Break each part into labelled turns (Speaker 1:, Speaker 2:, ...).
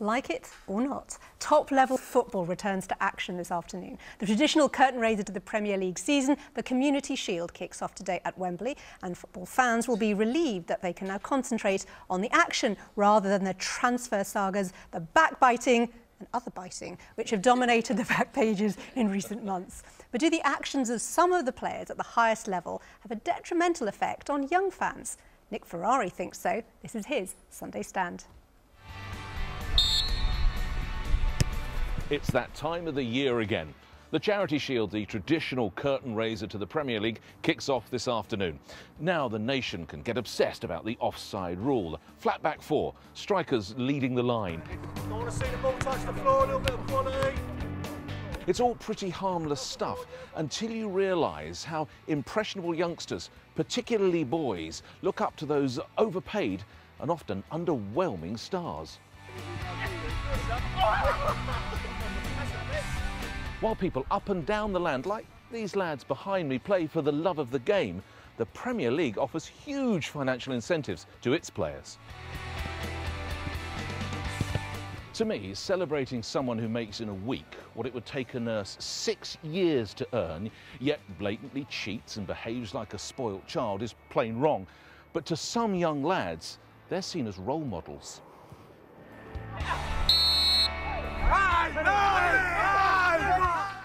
Speaker 1: Like it or not, top-level football returns to action this afternoon. The traditional curtain raiser to the Premier League season, the Community Shield, kicks off today at Wembley, and football fans will be relieved that they can now concentrate on the action rather than the transfer sagas, the backbiting and other biting, which have dominated the back pages in recent months. But do the actions of some of the players at the highest level have a detrimental effect on young fans? Nick Ferarri thinks so. This is his Sunday Stand.
Speaker 2: It's that time of the year again. The Charity Shield, the traditional curtain raiser to the Premier League, kicks off this afternoon. Now the nation can get obsessed about the offside rule, the flat back four, strikers leading the line.
Speaker 3: I want to see the ball touch the floor, a little bit of quality.
Speaker 2: It's all pretty harmless stuff until you realise how impressionable youngsters, particularly boys, look up to those overpaid and often underwhelming stars. While people up and down the land, like these lads behind me, play for the love of the game, the Premier League offers huge financial incentives to its players. To me, celebrating someone who makes in a week what it would take a nurse 6 years to earn, yet blatantly cheats and behaves like a spoilt child, is plain wrong. But to some young lads, they're seen as role models.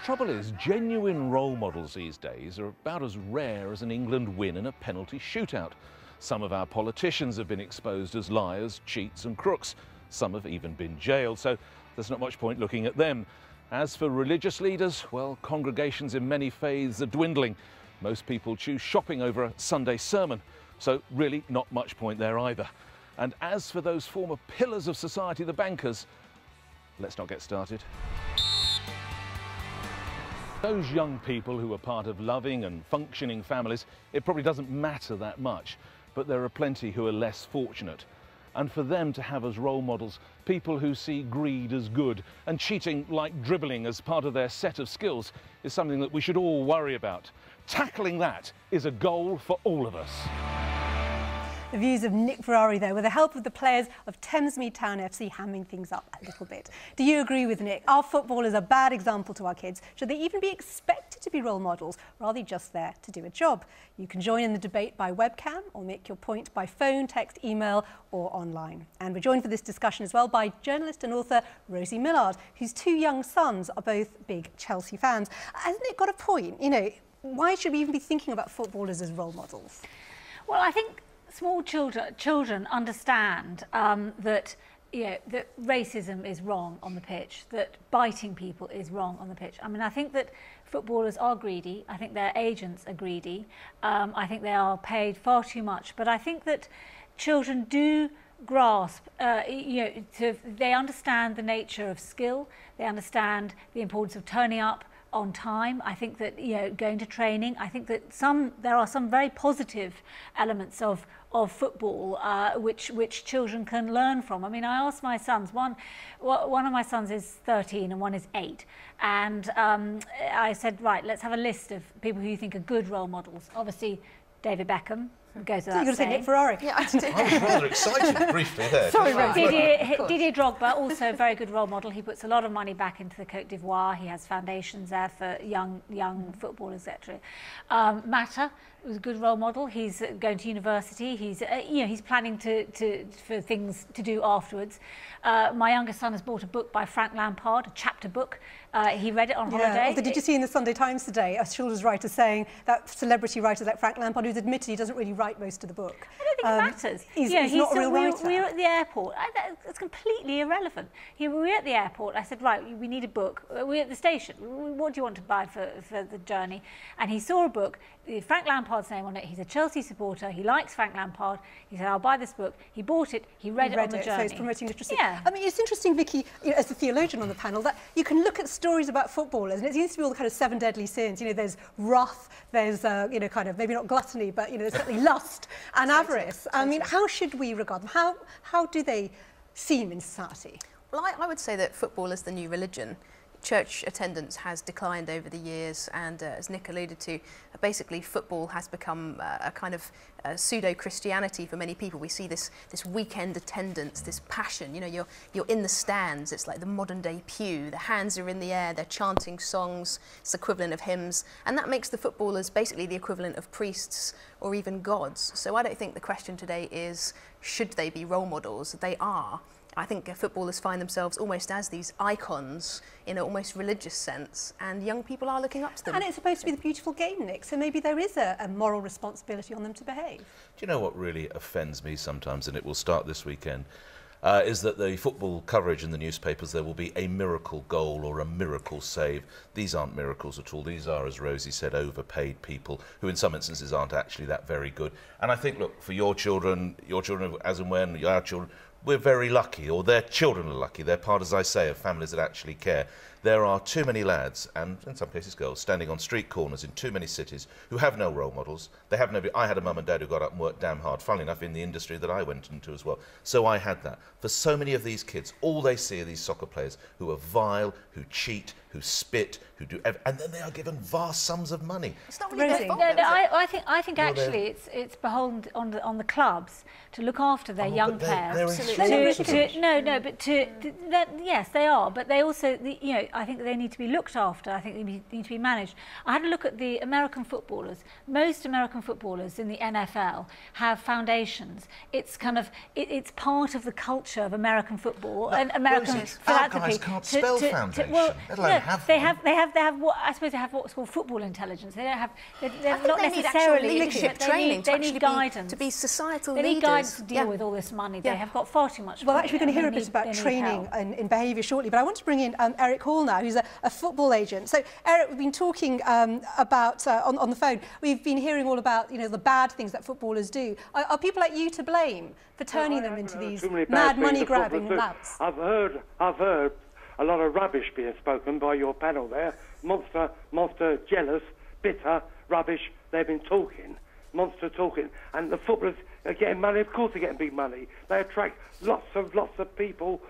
Speaker 2: Trouble is, genuine role models these days are about as rare as an England win in a penalty shootout. Some of our politicians have been exposed as liars, cheats and crooks. Some have even been jailed, so there's not much point looking at them. As for religious leaders, well, congregations in many faiths are dwindling. Most people choose shopping over a Sunday sermon, so really not much point there either. And as for those former pillars of society, the bankers, let's not get started. Those young people who are part of loving and functioning families, it probably doesn't matter that much, but there are plenty who are less fortunate. And for them to have as role models people who see greed as good and cheating like dribbling as part of their set of skills is something that we should all worry about. Tackling that is a goal for all of us.
Speaker 1: The views of Nick Ferarri there, with the help of the players of Thamesmead Town FC hamming things up a little bit. Do you agree with Nick? Are footballers a bad example to our kids? Should they even be expected to be role models, or are they just there to do a job? You can join in the debate by webcam or make your point by phone, text, email or online. And we're joined for this discussion as well by journalist and author Rosie Millard, whose two young sons are both big Chelsea fans. Hasn't Nick got a point? You know, why should we even be thinking about footballers as role models?
Speaker 4: Well, I think small children understand that, you know, that racism is wrong on the pitch, that biting people is wrong on the pitch. I mean, I think that footballers are greedy. I think their agents are greedy. I think they are paid far too much. But I think that children do grasp, you know, they understand the nature of skill. They understand the importance of turning up on time. I think that, you know, going to training, I think that there are some very positive elements of football which children can learn from. I mean, I asked my sons, one of my sons is 13 and one is 8, and I said, right, let's have a list of people who you think are good role models. Obviously David Beckham goes without saying.
Speaker 1: You're going to say Nick Ferarri.
Speaker 5: Yeah, I did. I was rather excited briefly there.
Speaker 4: Sorry, Didier Drogba, also a very good role model. He puts a lot of money back into the Côte d'Ivoire. He has foundations there for young footballers, etc. Mata was a good role model. He's going to university. He's you know, he's planning for things to do afterwards. My youngest son has bought a book by Frank Lampard, a chapter book. He read it on holiday.
Speaker 1: Although, did you see in the Sunday Times today a children's writer saying that celebrity writer like Frank Lampard, who's admitted he doesn't really write most of the book.
Speaker 4: I don't think it matters.
Speaker 1: He's not a real writer.
Speaker 4: We were at the airport. It's completely irrelevant. We were at the airport. I said, right, we need a book. We're at the station. What do you want to buy for the journey? And he saw a book, Frank Lampard's name on it. He's a Chelsea supporter. He likes Frank Lampard. He said, I'll buy this book. He bought it. He read it on the journey.
Speaker 1: So he's promoting literacy.
Speaker 4: Yeah.
Speaker 1: I mean, it's interesting, Vicky, you know, as the theologian on the panel, that you can look at stories about footballers, and it seems to be all the kind of 7 deadly sins. You know, there's wrath, there's, you know, kind of maybe not gluttony, but, you know, there's certainly lust and avarice. I mean, how should we regard them? How do they seem in society?
Speaker 5: Well, I would say that football is the new religion.
Speaker 6: church attendance has declined over the years, and as Nick alluded to, basically football has become a kind of pseudo-Christianity for many people. We see this weekend attendance, this passion. You know, you're in the stands. It's like the modern-day pew. The hands are in the air. They're chanting songs. It's the equivalent of hymns, and that makes the footballers basically the equivalent of priests or even gods. So I don't think the question today is, should they be role models? They are. I think footballers find themselves almost as these icons in an almost religious sense, and young people are looking up to them.
Speaker 1: And it's supposed to be the beautiful game, Nick, so maybe there is a moral responsibility on them to behave.
Speaker 2: Do you know what really offends me sometimes, and it will start this weekend, is that the football coverage in the newspapers, there will be a miracle goal or a miracle save. These aren't miracles at all. These are, as Rosie said, overpaid people who in some instances aren't actually that very good. And I think, look, for your children as and when, our children, we're very lucky, or their children are lucky. They're part, as I say, of families that actually care. There are too many lads, and in some cases girls, standing on street corners in too many cities who have no role models. They have no... I had a mum and dad who got up and worked damn hard, funnily enough, in the industry that I went into as well. So I had that. For so many of these kids, all they see are these soccer players who are vile, who cheat, who spit, who do... And then they are given vast sums of money.
Speaker 6: It's not really their fault,
Speaker 4: no, I think actually it's beholden on the clubs to look after their young players. Yes, they are, but they also, you know, I think they need to be looked after. I think they need to be managed. I had a look at the American footballers. Most American footballers in the NFL have foundations. It's kind of it's part of the culture of American football and American philanthropy.
Speaker 5: Our guys can't spell foundation.
Speaker 4: They have what I suppose they have what's called football intelligence. They don't have. They're not necessarily
Speaker 6: leadership training.
Speaker 4: They need guidance
Speaker 6: to be societal
Speaker 4: leaders. They need guidance to deal
Speaker 6: with
Speaker 4: all this money. They have got far too much.
Speaker 1: Well, actually, we're going to hear a bit about training and behaviour shortly, but I want to bring in Eric Hall now, who's a football agent. So, Eric, we've been talking about on the phone. We've been hearing all about the bad things that footballers do. Are people like you to blame for turning them into these mad money grabbing lads?
Speaker 3: I've heard a lot of rubbish being spoken by your panel there. Monster, jealous, bitter, rubbish. They've been talking. Monster talking, and the footballers are getting money. Of course, they're getting big money. They attract lots of people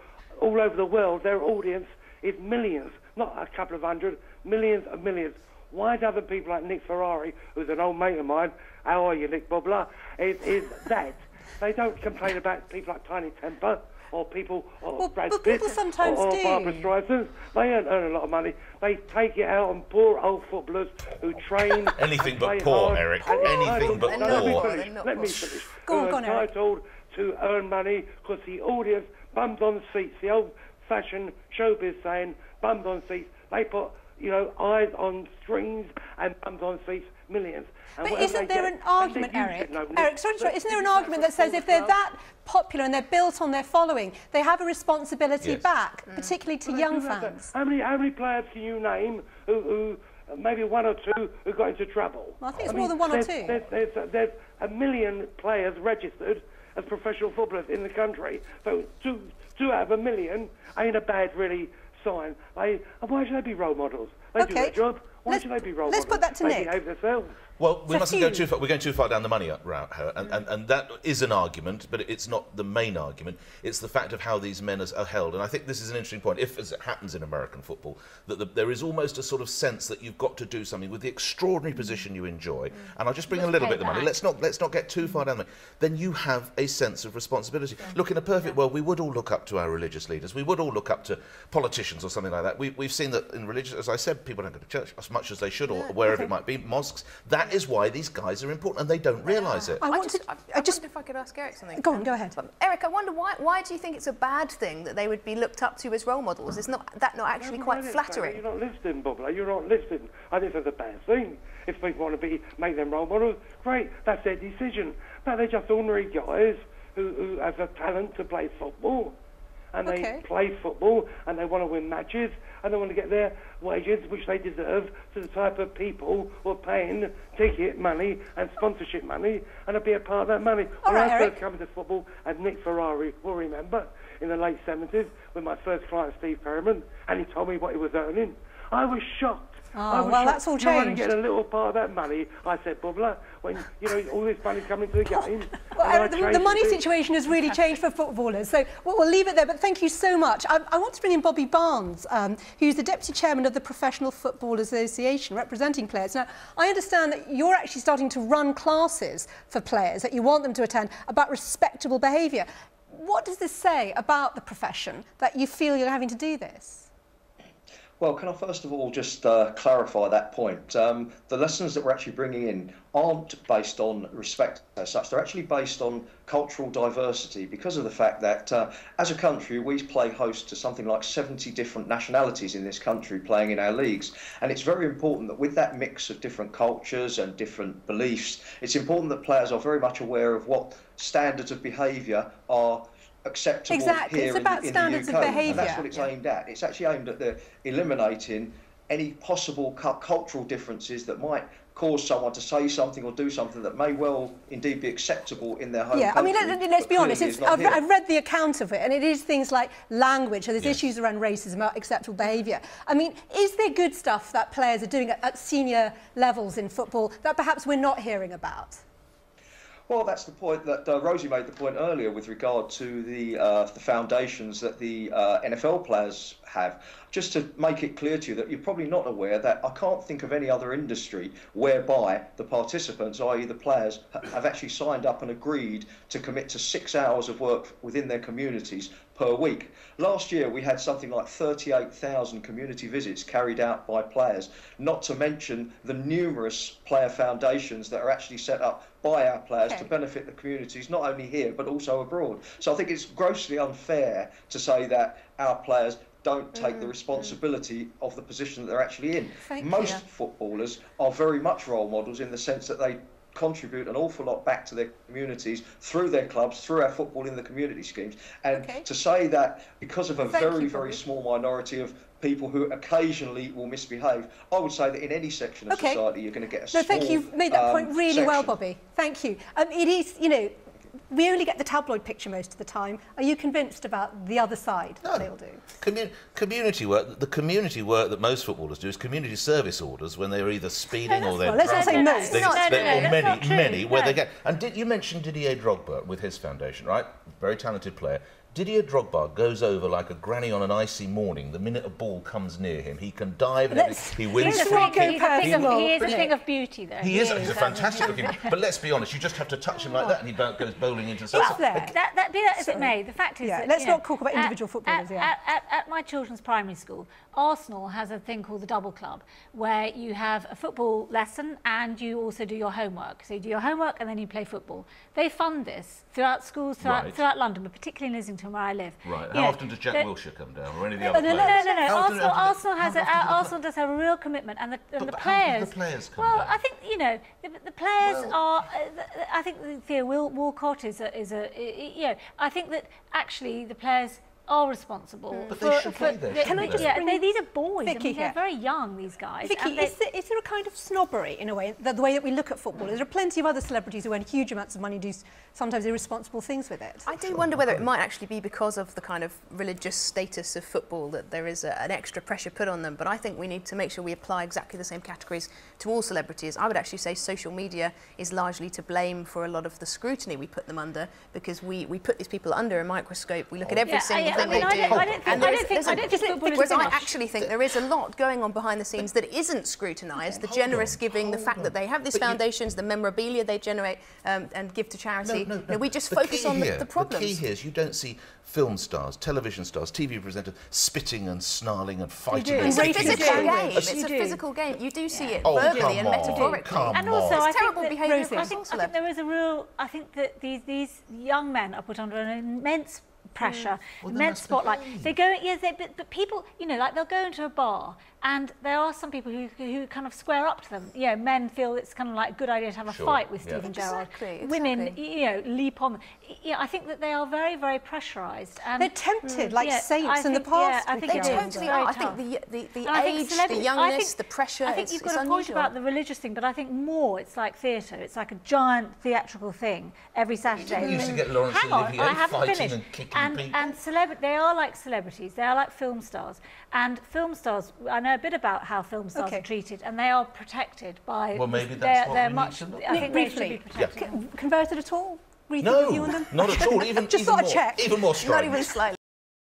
Speaker 3: all over the world. Their audience is millions, not a couple of hundred, millions and millions. Why do other people like Nick Ferarri, who's an old mate of mine, how are you, Nick Bobbler, is that they don't complain about people like Tiny Temper or people or Brad Pitt or Barbara Streisand. They earn a lot of money. They take it out on poor old footballers who train.
Speaker 5: Anything but poor, Eric. Anything but poor.
Speaker 3: Let me finish.
Speaker 1: Go on, Eric.
Speaker 3: Entitled to earn money because the audience bums on seats. The old-fashioned showbiz saying bums on seats. They put eyes on strings and bums on seats, millions. And
Speaker 1: but isn't there an argument, Eric? Eric, sorry, isn't there an argument that says if they're that popular and they're built on their following, they have a responsibility back, particularly to young fans?
Speaker 3: How many players can you name who maybe one or two who got into trouble?
Speaker 1: Well, I think it's more than one or two.
Speaker 3: There's 1 million players registered as professional footballers in the country. So two out of 1 million ain't a bad really sign. Why should they be role models? They do their job. Why should they be role models?
Speaker 1: Let's put that to Nick.
Speaker 3: They behave themselves.
Speaker 2: Well, we mustn't go too far. We're going too far down the money route, and that is an argument, but it's not the main argument. It's the fact of how these men are held, and I think this is an interesting point. If, as it happens in American football, that there is almost a sort of sense that you've got to do something with the extraordinary position you enjoy, and I'll just bring a little bit of money. Let's not get too far down the money. Then you have a sense of responsibility. Look, in a perfect world, we would all look up to our religious leaders. We would all look up to politicians or something like that. We've seen that in religion, as I said, people don't go to church as much as they should, or wherever it might be, mosques. That is why these guys are important, and they don't realise it.
Speaker 6: I wonder if I could ask Eric something.
Speaker 1: Go on, go ahead.
Speaker 6: Eric, I wonder why do you think it's a bad thing that they would be looked up to as role models? Is that not actually quite flattering?
Speaker 3: You're not listening, Bobbler. You're not listening. I think that's a bad thing. If people want to make them role models, great. That's their decision. But they're just ordinary guys who have a talent to play football. And they play football, and they want to win matches, and they want to get their wages, which they deserve, to the type of people who are paying ticket money and sponsorship money, and to be a part of that money. When I first came into football, as Nick Ferarri will remember, in the late 70s, with my first client, Steve Perriman, and he told me what he was earning, I was shocked
Speaker 1: Oh, well, that's all
Speaker 3: You want to
Speaker 1: changed.
Speaker 3: get a little part of that money. I said, Bubbler, when, you know, all this money's coming to the game.
Speaker 1: Well, the money situation has really changed for footballers, so we'll leave it there, but thank you so much. I want to bring in Bobby Barnes, who's the Deputy Chairman of the Professional Football Association, representing players. Now, I understand that you're actually starting to run classes for players that you want them to attend about respectable behaviour. What does this say about the profession that you feel you're having to do this?
Speaker 7: Well, can I first of all just clarify that point? The lessons that we're actually bringing in aren't based on respect as such. They're actually based on cultural diversity because of the fact that as a country, we play host to something like 70 different nationalities in this country playing in our leagues. And it's very important that with that mix of different cultures and different beliefs, it's important that players are very much aware of what standards of behaviour are acceptable here
Speaker 1: it's about
Speaker 7: in
Speaker 1: standards
Speaker 7: the UK.
Speaker 1: of behaviour.
Speaker 7: And that's what it's aimed at. It's actually aimed at eliminating any possible cultural differences that might cause someone to say something or do something that may well indeed be acceptable in their home country.
Speaker 1: I mean, let's be honest, I've read the account of it, and it is things like language, so there's issues around racism, about acceptable behaviour. I mean, is there good stuff that players are doing at senior levels in football that perhaps we're not hearing about?
Speaker 7: Well, that's the point that Rosie made the point earlier with regard to the foundations that the NFL players have. Just to make it clear to you that you're probably not aware that I can't think of any other industry whereby the participants, i.e. the players, have actually signed up and agreed to commit to 6 hours of work within their communities per week. Last year we had something like 38,000 community visits carried out by players, not to mention the numerous player foundations that are actually set up by our players to benefit the communities, not only here but also abroad. So I think it's grossly unfair to say that our players don't take the responsibility of the position that they're actually in. Most footballers are very much role models in the sense that they contribute an awful lot back to their communities through their clubs, through our football in the community schemes. And to say that because of a very small minority of people who occasionally will misbehave, I would say that in any section of society you're going to get a small
Speaker 1: thank you. You've made that point really well,
Speaker 7: section.
Speaker 1: Bobby. Thank you. It is, you know, we only get the tabloid picture most of the time. Are you convinced about the other side that they'll do?
Speaker 5: Community work, the community work that most footballers do is community service orders when they're either speeding or they're
Speaker 1: let's not say most.
Speaker 5: Many where they get. And you mentioned Didier Drogba with his foundation, right? Very talented player. Didier Drogba goes over like a granny on an icy morning. The minute a ball comes near him, he can dive and he wins free kick.
Speaker 4: He is a thing of beauty, though.
Speaker 5: He's a fantastic looking. But let's be honest, you just have to touch him like that, and he goes bowling into the
Speaker 4: Be that as it may, the fact is that
Speaker 1: let's not talk about individual footballers.
Speaker 4: At my children's primary school, Arsenal has a thing called the Double Club, where you have a football lesson and you also do your homework. So you do your homework and then you play football. They fund this throughout schools throughout London, but particularly in Islington, where I live.
Speaker 5: Right. How often does Jack Wilshere come down, or any of the other players?
Speaker 4: No. Arsenal does have a real commitment, and the players.
Speaker 5: How do the players come down?
Speaker 4: I think the players are. I think Theo Walcott is a. I think that actually the players are responsible.
Speaker 5: But they should play there.
Speaker 1: Can I just
Speaker 4: these are boys.
Speaker 1: Vicky,
Speaker 4: they're very young, these guys.
Speaker 1: Vicky, is there a kind of snobbery in a way, the way that we look at football? There are plenty of other celebrities who earn huge amounts of money do sometimes irresponsible things with it.
Speaker 6: I do wonder whether it might actually be because of the kind of religious status of football that there is an extra pressure put on them. But I think we need to make sure we apply exactly the same categories to all celebrities. I would actually say social media is largely to blame for a lot of the scrutiny we put them under, because we put these people under a microscope. We look at every single thing they do.
Speaker 4: I don't think
Speaker 6: whereas I actually think there is a lot going on behind the scenes that isn't scrutinised. The generous giving, the fact that they have these foundations, the memorabilia they generate and give to charity. We just focus on the problems.
Speaker 5: The key here is you don't see film stars, television stars, TV presenters spitting and snarling and fighting.
Speaker 6: It's a physical game. It's a physical game. You do see it verbally and metaphorically.
Speaker 4: And also, I
Speaker 6: think
Speaker 4: there is a real. I think that these young men are put under an immense pressure, immense spotlight. They go, but people, like they'll go into a bar, and there are some people who kind of square up to them. Men feel it's kind of like a good idea to have a fight with Stephen Gerrard. Women, leap on them. I think that they are very, very pressurised. And
Speaker 1: they're tempted, like saints in the past.
Speaker 6: I think they totally are. I think the age, the youngness, the pressure.
Speaker 4: I think you've got a point about the religious thing, but I think more it's like theatre. It's like a giant theatrical thing every Saturday.
Speaker 5: You used to get Laurence Olivier fighting and kicking people.
Speaker 4: And they are like celebrities. They are like film stars. And film stars, I know know a bit about how film stars are treated, and they are protected by...
Speaker 5: Well, maybe that's what we need to know.
Speaker 4: I think
Speaker 1: briefly,
Speaker 4: they should be protected.
Speaker 1: Converted at all?
Speaker 5: No,
Speaker 1: on them?
Speaker 5: not at all. Even
Speaker 1: Just
Speaker 5: even
Speaker 1: thought I'd
Speaker 5: more,
Speaker 1: check.
Speaker 5: even more strange.
Speaker 6: Not even slightly.